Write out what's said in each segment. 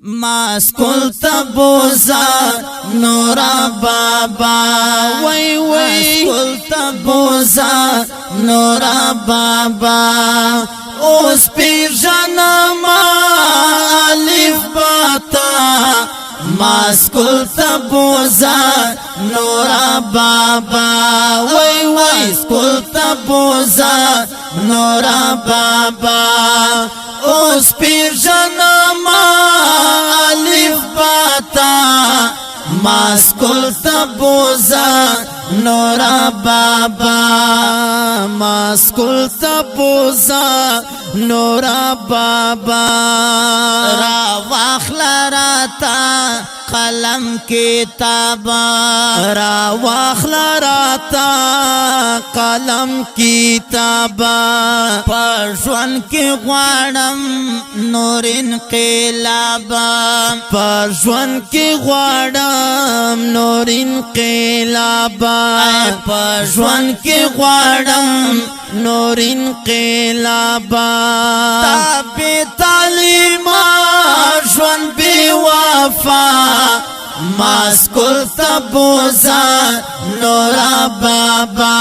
ماسکول تبوزا نورا بابا وای وای ماسکول تبوزا نورا بابا اوس پیر جانم الف باتا ماسکول تبوزا نورا بابا وای وای ماسکول تبوزا نورا بابا اوس پیر جانم الف باتا ماسکول تبوزا نورا بابا ماسکول تبوزا نورا بابا را واخلا راتا قلم کتابا را واخلا راتا قلم کتابا پرژون کی غواړم نور انقلابا پرژون کی غواړم نور انقلابا پرژون کی غواړم نور انقلابا تابع تعلیم ژوند بی وفا ماسکول تبوزا نورا بابا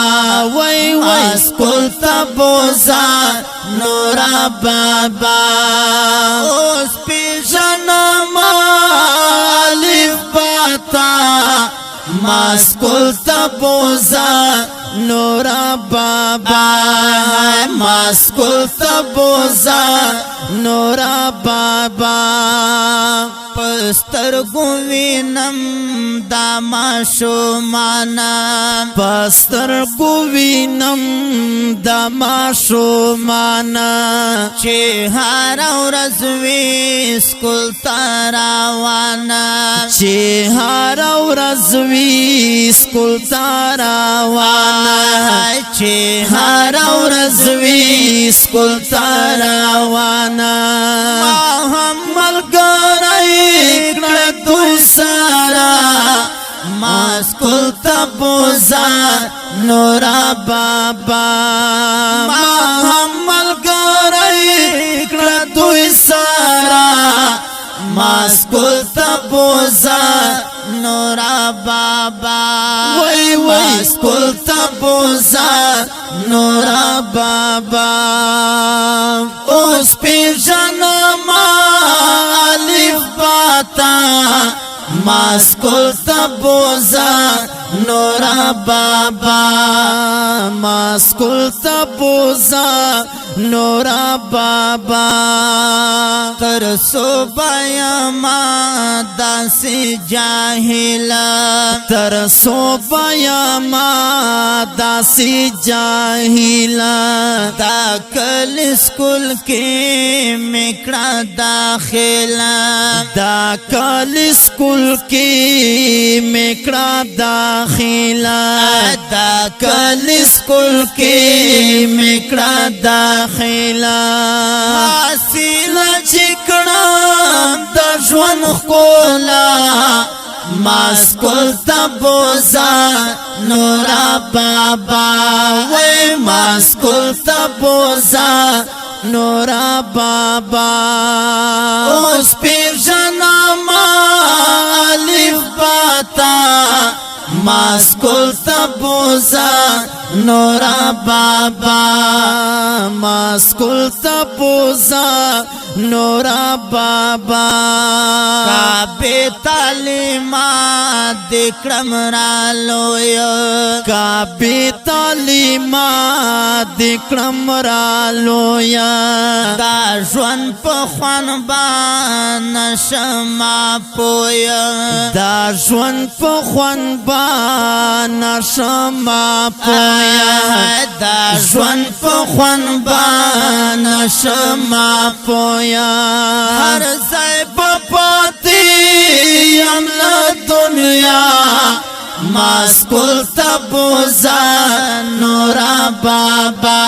وای وای ماسکول تبوزا نورا بابا اوس پیژنم الف باتا ماسکول تبوزا نورا بابا ماسکول تبوزا نورا بابا پستر گوینم دا ماشومانا پستر گوینم دا ماشومانا چه هر ورځ وی سکول تاراوانا چه هر ورځ وی سکول تاراوانا چه هر ورځ وی سکول تاراوانا ما هم ملګری کړه دوی سره ماسکول تبوزا نورا بابا ما هم ملګری کړه دوی سره ماسکول تبوزا نورا بابا وای وای ماسکول تبوزا نورا بابا اوس پیژنم الف باتا ماسکول تبوزا نورا بابا ماسکول تبوزا نورا بابا تر صوبایا ما داسی جاہلا تر صوبایا ما داسی جاہلا دا کل سکول کی مکڑا داخلا دا کل سکول کی مکڑا داخلا دا کل سکول کی مکڑا داخلا حاصل چکڑا دا ژوند ښکلا ماسکول تبوزا نورا بابا وای ماسکول تبوزا نورا بابا اوس پیژنم الف باتا ماسکول تبوزا نورا بابا ماسکول تبوزا نورا بابا کعبه تعلیمات دکرم را لویا کعبه تعلیمات دکرم را لویا دا ژوند په خوان باندې شما پویا دا ژوند په خوان باندې شما پویا دا ژوند په خوان باندې شما پویا هر ځای په پاتې یم له دنیا ماسکول تبوزا نورا بابا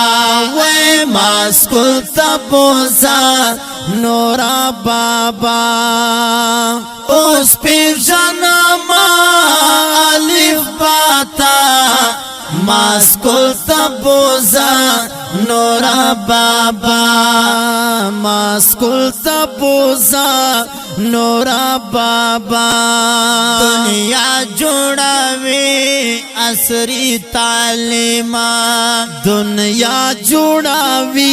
وای ماسکول تبوزا نورا بابا اوس پیژنم الف باتا ماسکول تبوزا نورا بابا ماسکول تبوزا نورا بابا دنیا جوڑاوی عصری تعلیمات دنیا جوڑاوی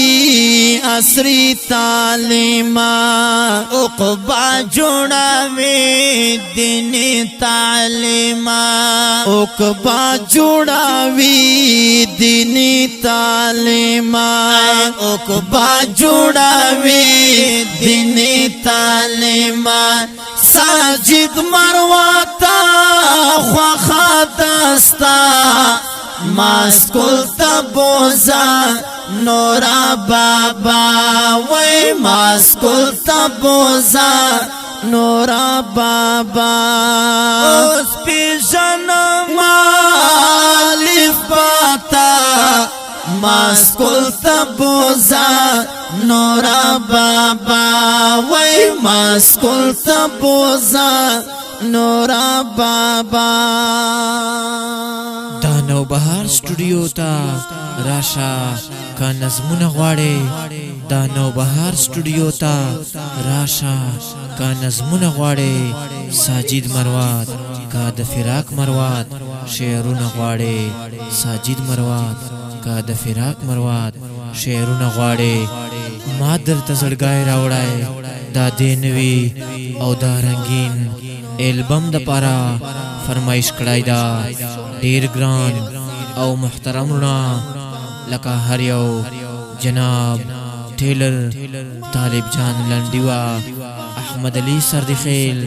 عصری تعلیمات عقبہ جوڑاوی دینی تعلیمات عقبہ جوڑاوی دینی تعلیمات عقبہ جوڑاوی دینی تعلیمات ساجد مرواتا خواخا دستا ماسکول تبوزا نورا بابا وی ماسکول تبوزا نورا بابا اس پیشن مالف باتا ماسکول تبوزا نورا بابا وی ماسکول تبوزا نورا بابا دا نوبهار سټوډیو ته راشا کا نظمونه غواړي دا نوبهار سټوډیو ته راشا کا نظمونه غواړي ساجد مروات کا د فراق مروات شعرونه غواړي ساجد مروات کا د فراق مروات شعرونه غواړي ما درته زړګای راوړای دا دینوي او دا رنگین البم د پارا فرمایش کړای دا ډیر ګران او محترم رڼا لکه هر یو جناب ټیلر طالب جان لنډیوا احمد علی سردخیل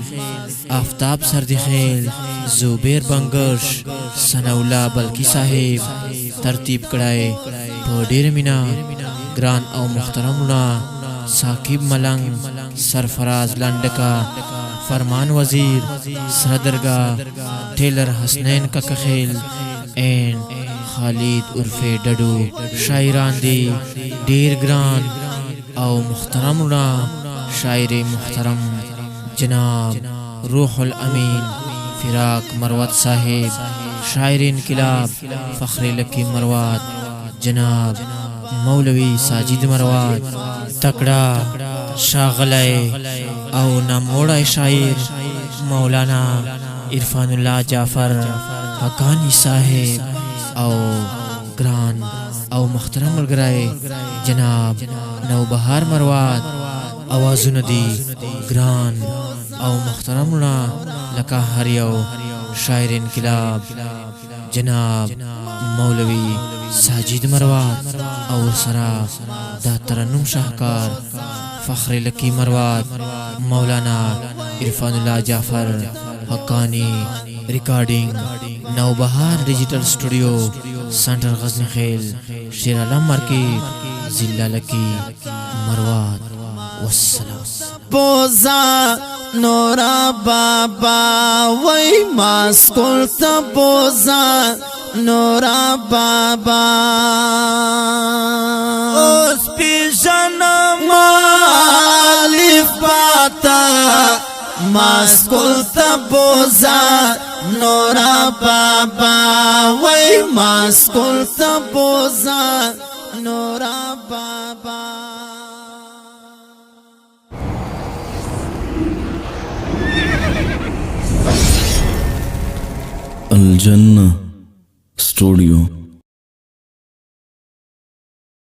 آفتاب سردخیل زبیر بنگش سناولا بلکی صاحب ترتیب کړای په ډیر مینا ګران او محترم رڼا ثاقب ملنگ سرفراز لنډکا فرمان وزیر سردرگاہ ٹیلر حسنین ککخیل این خالد عرفے ڈڈو شاعران دی ډیر ګران او محترم نا شاعر محترم جناب روح الامین فراق مروت صاحب شاعر انقلاب فخر لکی مروات جناب مولوی ساجد مروات تکڑا شاغلے او ناموڑا شاعر مولانا عرفان اللہ جعفر حقانی صاحب او گران او محترم ملگرائے جناب نوبہار مروات آوازون دی گران او محترم لکا ہر یو شاعر انقلاب جناب مولوی ساجد مروات او سرا دا ترنم شاہکار فخر لکی مروات مولانا عرفان اللہ جعفر حقانی ریکارڈنگ نوبہار ڈیجیٹل سٹوڈیو سنٹر غزنی خیل شیر علم مارکیٹ ضلع لکی مروات والسلام بوزا نورا بابا وی ماسکول تبوزا نورا بابا اس پیشن مالف باتا ماسکول تبوزا نورا بابا وی ماسکول تبوزا نورا بابا الجنة ستوديو